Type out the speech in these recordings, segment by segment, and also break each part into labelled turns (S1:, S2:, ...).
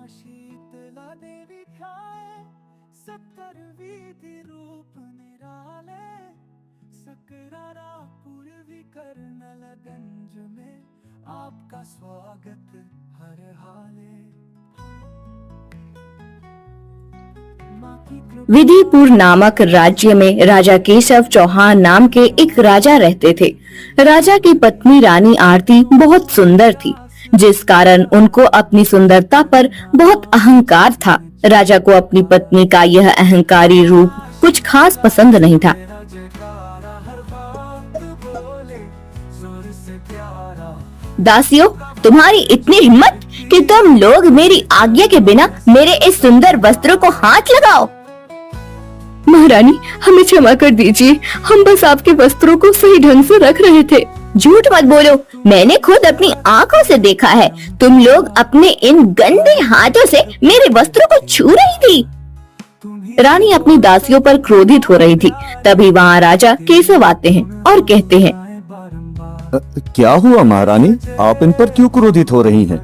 S1: शीतला देवी ध्याए, सत्तर विधि रूप निराले, सकरारा पूर्वी कर्नलगंज में आपका स्वागत हर हाले।
S2: विधिपुर नामक राज्य में राजा केशव चौहान नाम के एक राजा रहते थे। राजा की पत्नी रानी आरती बहुत सुंदर थी, जिस कारण उनको अपनी सुंदरता पर बहुत अहंकार था। राजा को अपनी पत्नी का यह अहंकारी रूप कुछ खास पसंद नहीं था। दासियों, तुम्हारी इतनी हिम्मत कि तुम लोग मेरी आज्ञा के बिना मेरे इस सुंदर वस्त्रों को हाथ लगाओ। महारानी, हमें क्षमा कर दीजिए, हम बस आपके वस्त्रों को सही ढंग से रख रहे थे। झूठ मत बोलो, मैंने खुद अपनी आंखों से देखा है। तुम लोग अपने इन गंदे हाथों से मेरे वस्त्रों को छू रही थी। रानी अपनी दासियों पर क्रोधित हो रही थी। तभी वहाँ राजा केशव आते हैं और कहते हैं,
S3: क्या हुआ महारानी, आप इन पर क्यों क्रोधित हो रही हैं?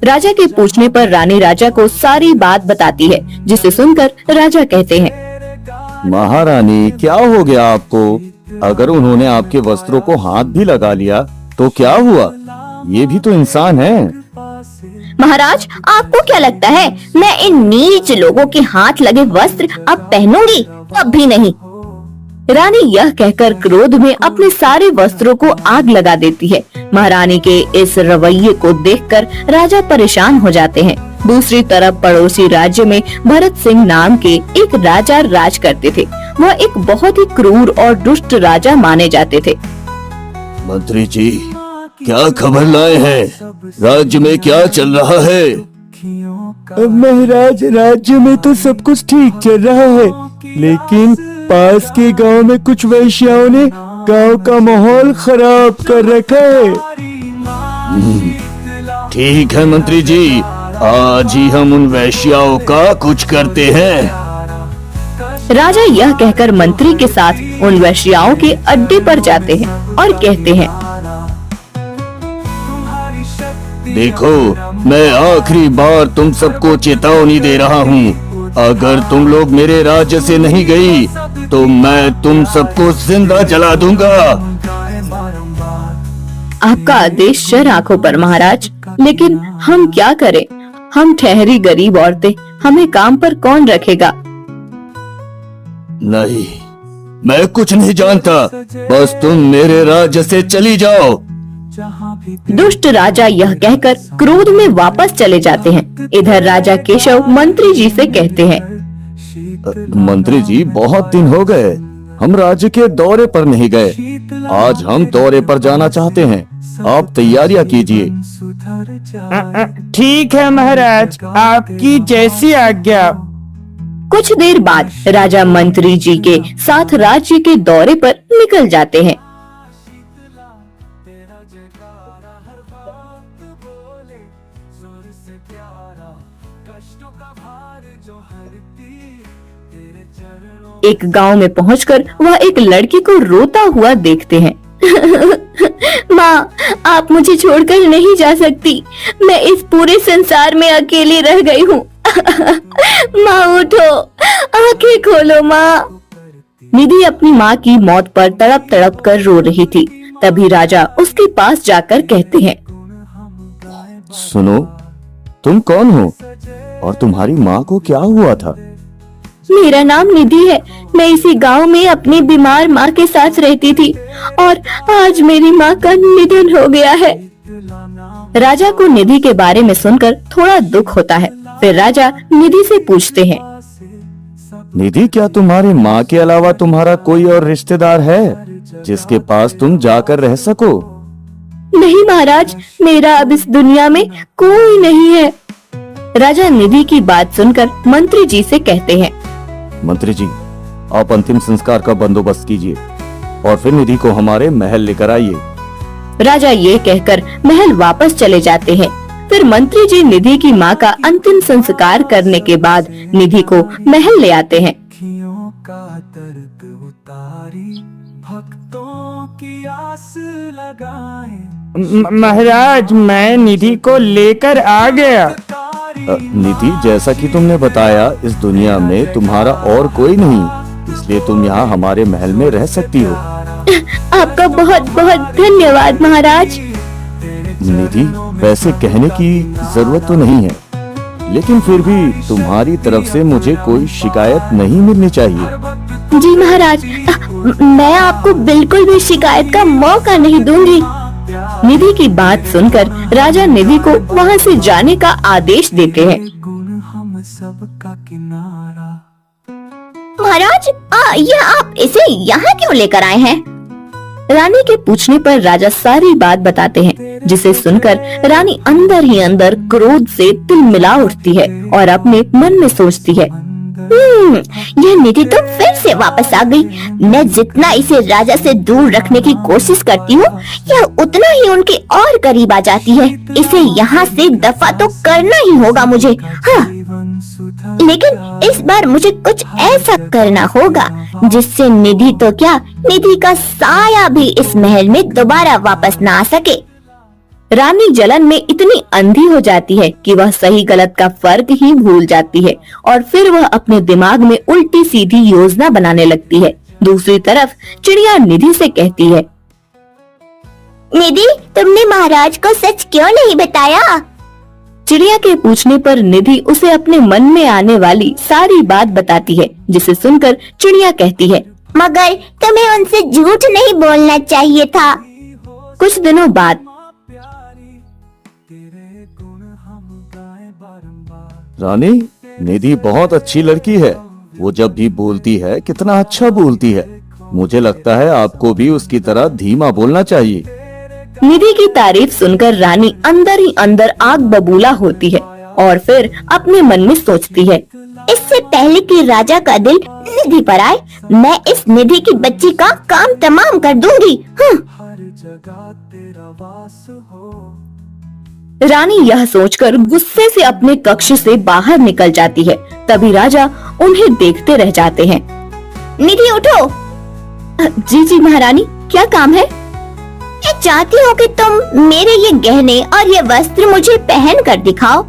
S2: राजा के पूछने पर रानी राजा को सारी बात बताती है, जिसे सुनकर राजा कहते हैं,
S3: महारानी क्या हो गया आपको? अगर उन्होंने आपके वस्त्रों को हाथ भी लगा लिया तो क्या हुआ? ये भी तो इंसान है।
S2: महाराज, आपको क्या लगता है मैं इन नीच लोगों के हाथ लगे वस्त्र अब पहनूंगी? अब भी नहीं। रानी यह कहकर क्रोध में अपने सारे वस्त्रों को आग लगा देती है। महारानी के इस रवैये को देखकर राजा परेशान हो जाते हैं। दूसरी तरफ पड़ोसी राज्य में भरत सिंह नाम के एक राजा राज करते थे। वह एक बहुत ही क्रूर और दुष्ट राजा माने जाते थे।
S3: मंत्री जी, क्या खबर लाए हैं? राज्य में क्या चल रहा है?
S4: महाराज, राज्य में तो सब कुछ ठीक चल रहा है, लेकिन पास के गांव में कुछ वैश्याओं ने गांव का माहौल खराब कर रखा है।
S3: ठीक है मंत्री जी, आज ही हम उन वैश्याओं का कुछ करते हैं।
S2: राजा यह कहकर मंत्री के साथ उन वैश्याओं के अड्डे पर जाते हैं और कहते हैं,
S3: देखो, मैं आखिरी बार तुम सबको चेतावनी दे रहा हूँ। अगर तुम लोग मेरे राज्य से नहीं गई तो मैं तुम सबको जिंदा जला दूंगा।
S2: आपका आदेश शर आंखों पर महाराज, लेकिन हम क्या करें? हम ठहरी गरीब औरतें, हमें काम पर कौन रखेगा?
S3: नहीं, मैं कुछ नहीं जानता, बस तुम मेरे राज्य से चली जाओ।
S2: दुष्ट राजा यह कहकर क्रोध में वापस चले जाते हैं। इधर राजा केशव मंत्री जी से कहते हैं,
S3: मंत्री जी, बहुत दिन हो गए हम राज्य के दौरे पर नहीं गए। आज हम दौरे पर जाना चाहते हैं, आप तैयारियां कीजिए।
S4: ठीक है महाराज, आपकी जैसी आज्ञा।
S2: कुछ देर बाद राजा मंत्री जी के साथ राज्य के दौरे पर निकल जाते हैं। एक गांव में पहुंचकर वह एक लड़की को रोता हुआ देखते हैं। माँ, आप मुझे छोड़कर नहीं जा सकती। मैं इस पूरे संसार में अकेली रह गई हूँ। माँ उठो, आंखें खोलो माँ। निधि अपनी माँ की मौत पर तड़प तड़प कर रो रही थी। तभी राजा उसके पास जाकर कहते हैं,
S3: सुनो, तुम कौन हो और तुम्हारी माँ को क्या हुआ था?
S2: मेरा नाम निधि है। मैं इसी गांव में अपनी बीमार माँ के साथ रहती थी और आज मेरी माँ का निधन हो गया है। राजा को निधि के बारे में सुनकर थोड़ा दुख होता है। फिर राजा निधि से पूछते हैं,
S3: निधि, क्या तुम्हारी माँ के अलावा तुम्हारा कोई और रिश्तेदार है जिसके पास तुम जाकर रह सको?
S2: नहीं महाराज, मेरा अब इस दुनिया में कोई नहीं है। राजा निधि की बात सुनकर मंत्री जी से कहते हैं,
S3: मंत्री जी, आप अंतिम संस्कार का बंदोबस्त कीजिए और फिर निधि को हमारे महल लेकर आइए।
S2: राजा ये कहकर महल वापस चले जाते हैं। फिर मंत्री जी निधि की माँ का अंतिम संस्कार करने के बाद निधि को महल ले आते हैं।
S4: महाराज, मैं निधि को लेकर आ गया।
S3: निधि, जैसा कि तुमने बताया, इस दुनिया में तुम्हारा और कोई नहीं, इसलिए तुम यहाँ हमारे महल में रह सकती हो।
S2: आपका बहुत बहुत धन्यवाद महाराज।
S3: निधि, वैसे कहने की जरूरत तो नहीं है, लेकिन फिर भी तुम्हारी तरफ से मुझे कोई शिकायत नहीं मिलनी चाहिए।
S2: जी महाराज, मैं आपको बिल्कुल भी शिकायत का मौका नहीं दूंगी। निधि की बात सुनकर राजा निधि को वहाँ से जाने का आदेश देते हैं।
S1: गुण हम सबका किनारा।
S2: महाराज, ये आप इसे यहाँ क्यों लेकर आए हैं? रानी के पूछने पर राजा सारी बात बताते हैं, जिसे सुनकर रानी अंदर ही अंदर क्रोध से तिलमिला उठती है और अपने मन में सोचती है, यह निधि तो फिर से वापस आ गई। मैं जितना इसे राजा से दूर रखने की कोशिश करती हूँ, यह उतना ही उनके और करीब आ जाती है। इसे यहाँ से दफा तो करना ही होगा मुझे। हाँ, लेकिन इस बार मुझे कुछ ऐसा करना होगा जिससे निधि तो क्या, निधि का साया भी इस महल में दोबारा वापस ना आ सके। रानी जलन में इतनी अंधी हो जाती है कि वह सही गलत का फर्क ही भूल जाती है और फिर वह अपने दिमाग में उल्टी सीधी योजना बनाने लगती है। दूसरी तरफ चिड़िया निधि से कहती है, निधि, तुमने महाराज को सच क्यों नहीं बताया? चिड़िया के पूछने पर निधि उसे अपने मन में आने वाली सारी बात बताती है, जिसे सुनकर चिड़िया कहती है, मगर तुम्हें उनसे झूठ नहीं बोलना चाहिए था। कुछ दिनों बाद
S3: रानी, निधि बहुत अच्छी लड़की है। वो जब भी बोलती है कितना अच्छा बोलती है। मुझे लगता है आपको भी उसकी तरह धीमा बोलना चाहिए।
S2: निधि की तारीफ सुनकर रानी अंदर ही अंदर आग बबूला होती है और फिर अपने मन में सोचती है, इससे पहले कि राजा का दिल निधि पर आए, मैं इस निधि की बच्ची का काम तमाम कर दूंगी।
S1: हर जगह तेरा वास हो।
S2: रानी यह सोचकर गुस्से से अपने कक्ष से बाहर निकल जाती है। तभी राजा उन्हें देखते रह जाते हैं। निधि, उठो। जी जी महारानी, क्या काम है? मैं चाहती हूँ कि तुम मेरे ये गहने और ये वस्त्र मुझे पहन कर दिखाओ।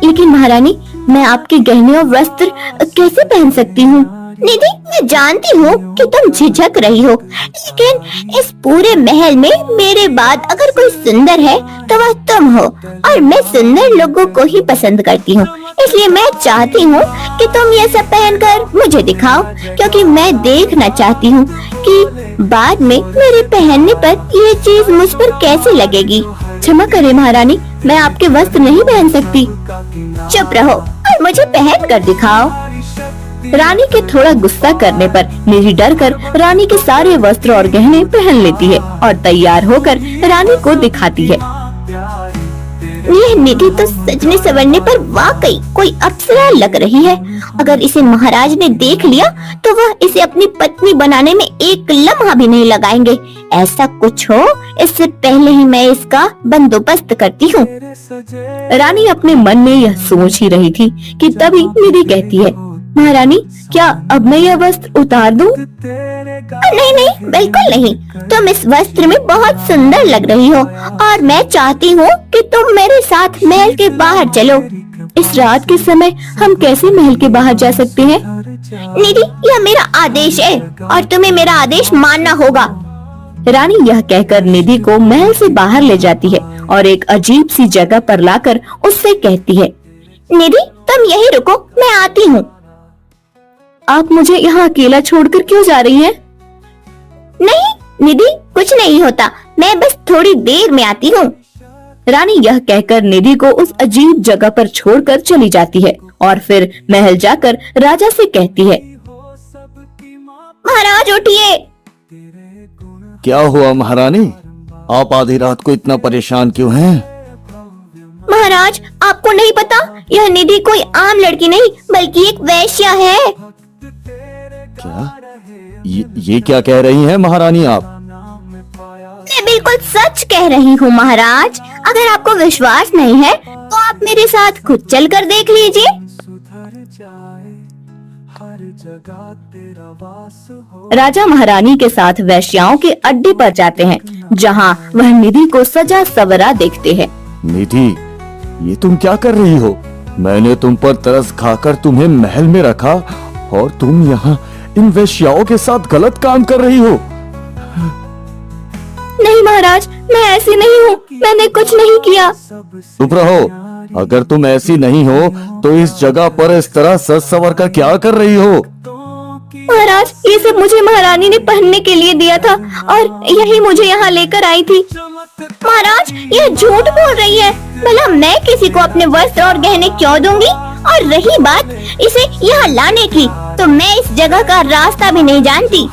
S2: लेकिन महारानी, मैं आपके गहने और वस्त्र कैसे पहन सकती हूँ? निधि, मैं जानती हूँ कि तुम झिझक रही हो, लेकिन इस पूरे महल में मेरे बाद अगर कोई सुंदर है तो वह तुम हो, और मैं सुंदर लोगों को ही पसंद करती हूँ। इसलिए मैं चाहती हूँ कि तुम ये सब पहनकर मुझे दिखाओ, क्योंकि मैं देखना चाहती हूँ कि बाद में मेरे पहनने पर ये चीज मुझ पर कैसे लगेगी। क्षमा करें महारानी, मैं आपके वस्त्र नहीं पहन सकती। चुप रहो और मुझे पहन कर दिखाओ। रानी के थोड़ा गुस्सा करने पर निधि डरकर रानी के सारे वस्त्र और गहने पहन लेती है और तैयार होकर रानी को दिखाती है। यह निधि तो सजने संवरने पर वाकई कोई अप्सरा लग रही है। अगर इसे महाराज ने देख लिया तो वह इसे अपनी पत्नी बनाने में एक लम्हा भी नहीं लगाएंगे। ऐसा कुछ हो, इससे पहले ही मैं इसका बंदोबस्त करती हूँ। रानी अपने मन में यह सोच ही रही थी कि तभी निधि कहती है, महारानी, क्या अब मैं यह वस्त्र उतार दूं? नहीं नहीं, बिल्कुल नहीं। तुम इस वस्त्र में बहुत सुंदर लग रही हो और मैं चाहती हूँ कि तुम मेरे साथ महल के बाहर चलो। इस रात के समय हम कैसे महल के बाहर जा सकते हैं? निधि, यह मेरा आदेश है और तुम्हें मेरा आदेश मानना होगा। रानी यह कहकर निधि को महल से बाहर ले जाती है और एक अजीब सी जगह पर लाकर उससे कहती है, निधि, तुम यहीं रुको, मैं आती हूँ। आप मुझे यहाँ अकेला छोड़कर क्यों जा रही हैं? नहीं निधि, कुछ नहीं होता, मैं बस थोड़ी देर में आती हूँ। रानी यह कहकर निधि को उस अजीब जगह पर छोड़कर चली जाती है और फिर महल जाकर राजा से कहती है, महाराज उठिए।
S3: क्या हुआ महारानी? आप आधी रात को इतना परेशान क्यों हैं?
S2: महाराज, आपको नहीं पता, यह निधि कोई आम लड़की नहीं बल्कि एक वेश्या है।
S3: क्या? ये क्या कह रही हैं महारानी आप?
S2: मैं बिल्कुल सच कह रही हूँ महाराज। अगर आपको विश्वास नहीं है तो आप मेरे साथ खुद चल कर देख लीजिए। राजा महारानी के साथ वेश्याओं के अड्डे पर जाते हैं, जहाँ वह निधि को सजा सवरा देखते हैं।
S3: निधि, ये तुम क्या कर रही हो? मैंने तुम पर तरस खाकर तुम्हें महल में रखा और तुम यहाँ इन वेश्याओं के साथ गलत काम कर रही हो।
S2: नहीं महाराज, मैं ऐसी नहीं हूँ, मैंने कुछ नहीं किया।
S3: चुप रहो। अगर तुम ऐसी नहीं हो तो इस जगह पर इस तरह सज संवर कर क्या कर रही हो?
S2: महाराज, ये सब मुझे महारानी ने पहनने के लिए दिया था और यही मुझे यहाँ लेकर आई थी। महाराज, ये झूठ बोल रही है। भला मैं किसी को अपने वस्त्र और गहने क्यों दूंगी? और रही बात इसे यहाँ लाने की, तो मैं इस जगह का रास्ता भी नहीं जानती।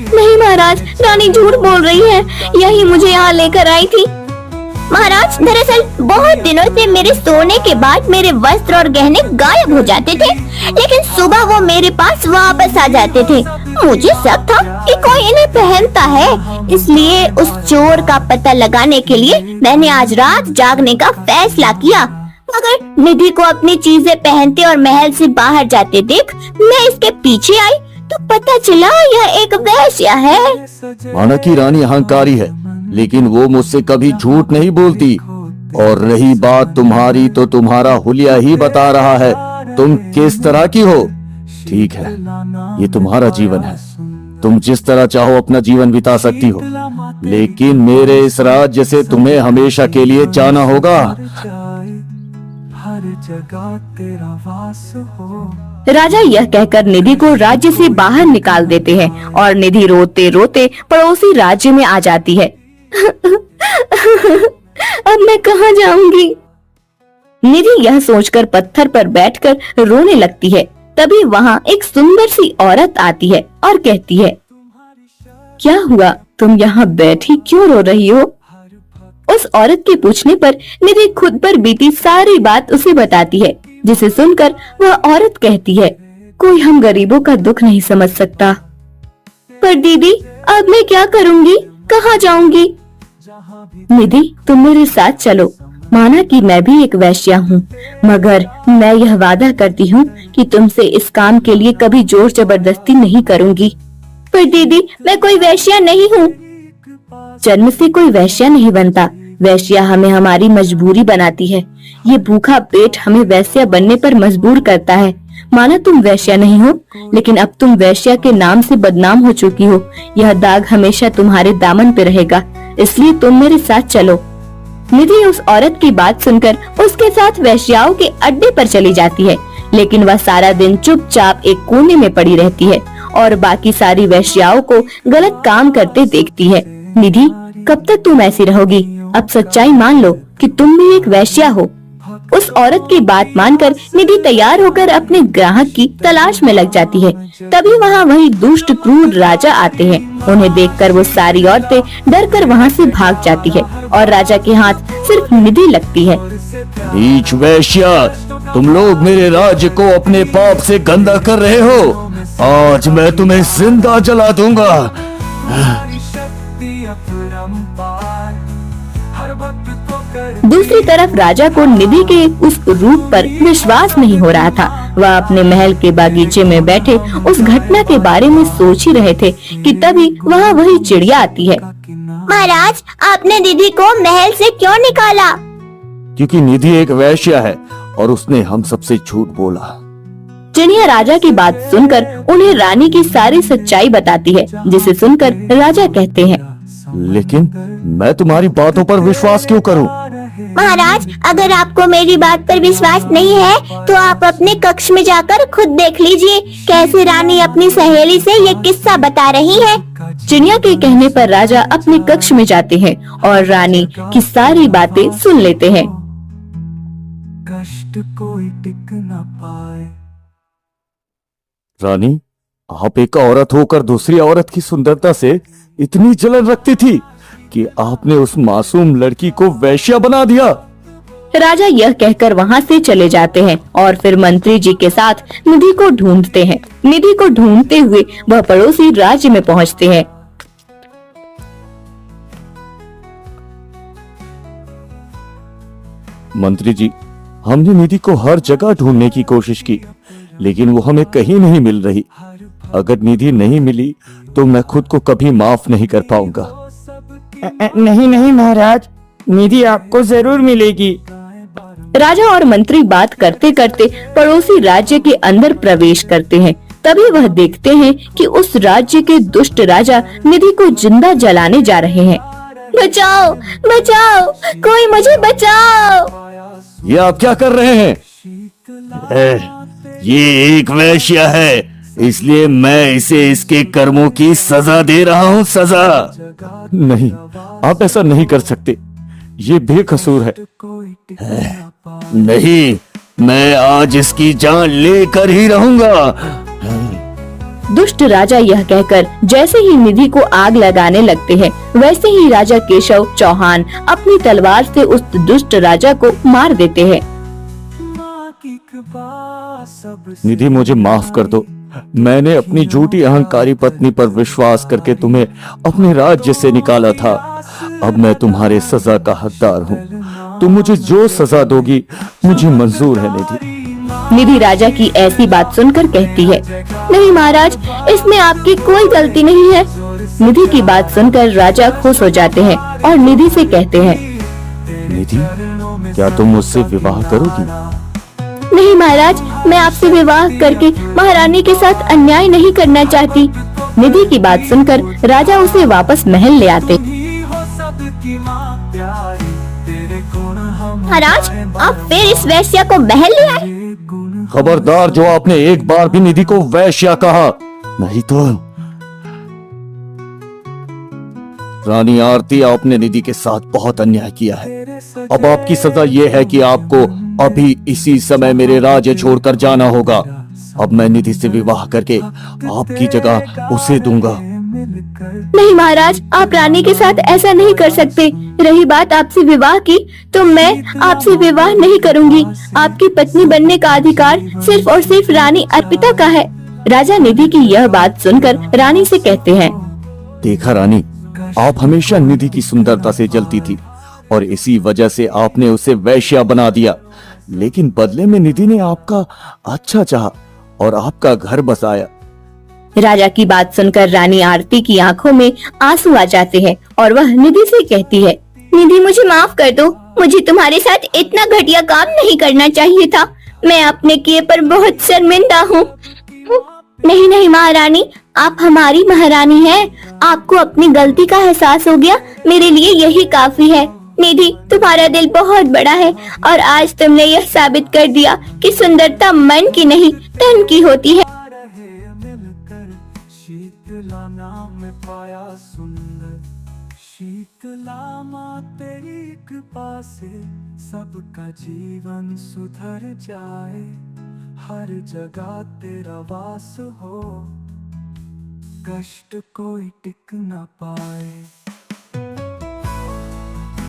S2: नहीं महाराज, रानी झूठ बोल रही है, यही मुझे यहाँ लेकर आई थी। महाराज, दरअसल बहुत दिनों से मेरे सोने के बाद मेरे वस्त्र और गहने गायब हो जाते थे, लेकिन सुबह वो मेरे पास वापस आ जाते थे। मुझे शक था कि कोई इन्हें पहनता है, इसलिए उस चोर का पता लगाने के लिए मैंने आज रात जागने का फैसला किया। मगर निधि को अपनी चीजें पहनते और महल से बाहर जाते देख मैं इसके पीछे आई तो पता चला यह एक वेश्या है।
S3: माना की रानी अहंकारी है, लेकिन वो मुझसे कभी झूठ नहीं बोलती। और रही बात तुम्हारी, तो तुम्हारा हुलिया ही बता रहा है तुम किस तरह की हो। ठीक है, ये तुम्हारा जीवन है, तुम जिस तरह चाहो अपना जीवन बिता सकती हो, लेकिन मेरे इस राज्य से तुम्हें हमेशा के लिए जाना होगा।
S1: हर जगह तेरा वास हो।
S2: राजा यह कहकर निधि को राज्य से बाहर निकाल देते हैं और निधि रोते रोते पड़ोसी राज्य में आ जाती है। अब मैं कहाँ जाऊंगी? निधि यह सोचकर पत्थर पर बैठकर रोने लगती है। तभी वहाँ एक सुंदर सी औरत आती है और कहती है, क्या हुआ, तुम यहाँ बैठी क्यों रो रही हो? उस औरत के पूछने पर निधि खुद पर बीती सारी बात उसे बताती है, जिसे सुनकर वह औरत कहती है, कोई हम गरीबों का दुख नहीं समझ सकता। पर दीदी, अब मैं क्या करूँगी, कहाँ जाऊंगी? निधि, तुम मेरे साथ चलो। माना कि मैं भी एक वेश्या हूँ, मगर मैं यह वादा करती हूँ कि तुमसे इस काम के लिए कभी जोर जबरदस्ती नहीं करूँगी। पर दीदी, मैं कोई वेश्या नहीं हूँ। जन्म से कोई वेश्या नहीं बनता, वेश्या हमें हमारी मजबूरी बनाती है। ये भूखा पेट हमें वेश्या बनने पर मजबूर करता है। माना तुम वेश्या नहीं हो, लेकिन अब तुम वेश्या के नाम से बदनाम हो चुकी हो। यह दाग हमेशा तुम्हारे दामन पे रहेगा, इसलिए तुम मेरे साथ चलो। निधि उस औरत की बात सुनकर उसके साथ वेश्याओं के अड्डे पर चली जाती है, लेकिन वह सारा दिन चुपचाप एक कोने में पड़ी रहती है और बाकी सारी वेश्याओं को गलत काम करते देखती है। निधि, कब तक तुम ऐसी रहोगी? अब सच्चाई मान लो कि तुम भी एक वेश्या हो। उस औरत की बात मानकर निधि तैयार होकर अपने ग्राहक की तलाश में लग जाती है। तभी वहाँ वही दुष्ट क्रूर राजा आते हैं। उन्हें देखकर वो सारी औरतें डरकर वहाँ से भाग जाती है और राजा के हाथ सिर्फ निधि लगती है।
S3: नीच वेश्या, तुम लोग मेरे राज्य को अपने पाप से गंदा कर रहे हो। आज मैं तुम्हें जिंदा जला दूंगा।
S2: दूसरी तरफ राजा को निधि के उस रूप पर विश्वास नहीं हो रहा था। वह अपने महल के बागीचे में बैठे उस घटना के बारे में सोच ही रहे थे कि तभी वहाँ वही चिड़िया आती है। महाराज, आपने निधि को महल से क्यों निकाला?
S3: क्योंकि निधि एक वेश्या है और उसने हम सबसे झूठ बोला।
S2: चिड़िया राजा की बात सुनकर उन्हें रानी की सारी सच्चाई बताती है, जिसे सुनकर राजा कहते हैं,
S3: लेकिन मैं तुम्हारी बातों पर विश्वास क्यों करूं?
S2: महाराज, अगर आपको मेरी बात पर विश्वास नहीं है तो आप अपने कक्ष में जाकर खुद देख लीजिए कैसे रानी अपनी सहेली से ये किस्सा बता रही है। चिड़िया के कहने पर राजा अपने कक्ष में जाते हैं और रानी की सारी बातें सुन लेते हैं।
S1: कष्ट कोई टिक न पाए।
S3: रानी, आप एक औरत होकर दूसरी औरत की सुंदरता से इतनी जलन रखती थी कि आपने उस मासूम लड़की को वेश्या बना दिया।
S2: राजा यह कहकर वहाँ से चले जाते हैं और फिर मंत्री जी के साथ निधि को ढूंढते हैं। निधि को ढूंढते हुए वह पड़ोसी राज्य में पहुँचते हैं।
S3: मंत्री जी, हमने निधि को हर जगह ढूंढने की कोशिश की, लेकिन वो हमें कहीं नहीं मिल रही। अगर निधि नहीं मिली तो मैं खुद को कभी माफ नहीं कर पाऊंगा।
S4: नहीं नहीं महाराज, निधि आपको जरूर मिलेगी।
S2: राजा और मंत्री बात करते करते पड़ोसी राज्य के अंदर प्रवेश करते हैं। तभी वह देखते हैं कि उस राज्य के दुष्ट राजा निधि को जिंदा जलाने जा रहे हैं। बचाओ, बचाओ, कोई मुझे बचाओ।
S3: ये आप क्या कर रहे हैं? ये एक वेश्या है, इसलिए मैं इसे इसके कर्मों की सजा दे रहा हूँ। सजा
S4: नहीं, आप ऐसा नहीं कर सकते, ये बेकसूर है।
S3: नहीं, मैं आज इसकी जान लेकर ही रहूंगा।
S2: दुष्ट राजा यह कहकर जैसे ही निधि को आग लगाने लगते हैं, वैसे ही राजा केशव चौहान अपनी तलवार से उस दुष्ट राजा को मार देते हैं।
S4: निधि, मुझे माफ कर दो। मैंने अपनी झूठी अहंकारी पत्नी पर विश्वास करके तुम्हें अपने राज्य से निकाला था। अब मैं तुम्हारे सजा का हकदार हूँ। तुम मुझे जो सजा दोगी मुझे मंजूर है निधि।
S2: निधि राजा की ऐसी बात सुनकर कहती है, नहीं महाराज, इसमें आपकी कोई गलती नहीं है। निधि की बात सुनकर राजा खुश हो जाते हैं और निधि से कहते हैं,
S4: निधि, क्या तुम मुझसे विवाह करोगी?
S2: नहीं महाराज, मैं आपसे विवाह करके महारानी के साथ अन्याय नहीं करना चाहती। निधि की बात सुनकर राजा उसे वापस महल ले आते। महाराज, आप फिर इस वेश्या को महल ले आए?
S4: खबरदार, जो आपने एक बार भी निधि को वैश्या कहा, नहीं तो। रानी आरती, आपने निधि के साथ बहुत अन्याय किया है। अब आपकी सजा ये है कि आपको अभी इसी समय मेरे राज्य छोड़कर जाना होगा। अब मैं निधि से विवाह करके आपकी जगह उसे दूंगा।
S2: नहीं महाराज, आप रानी के साथ ऐसा नहीं कर सकते। रही बात आपसे विवाह की, तो मैं आपसे विवाह नहीं करूंगी। आपकी पत्नी बनने का अधिकार सिर्फ और सिर्फ रानी अर्पिता का है। राजा निधि की यह बात सुनकर रानी से कहते हैं,
S4: देखा रानी, आप हमेशा निधि की सुंदरता से जलती थी और इसी वजह से आपने उसे वैश्या बना दिया। लेकिन बदले में निधि ने आपका अच्छा चाहा और आपका घर बसाया।
S2: राजा की बात सुनकर रानी आरती की आंखों में आंसू आ जाते हैं और वह निधि से कहती है, निधि, मुझे माफ कर दो। मुझे तुम्हारे साथ इतना घटिया काम नहीं करना चाहिए था। मैं अपने किए पर बहुत शर्मिंदा हूँ। नहीं नहीं महारानी, आप हमारी महारानी हैं। आपको अपनी गलती का एहसास हो गया, मेरे लिए यही काफी है। निधि, तुम्हारा दिल बहुत बड़ा है और आज तुमने यह साबित कर दिया कि सुंदरता मन की नहीं तन की होती है।
S1: शीतला नाम पाया सुंदर, शीतला माँ तेरी कृपा से सबका जीवन सुधर जाए। हर जगह तेरा वास हो, कष्ट कोई टिक न पाए।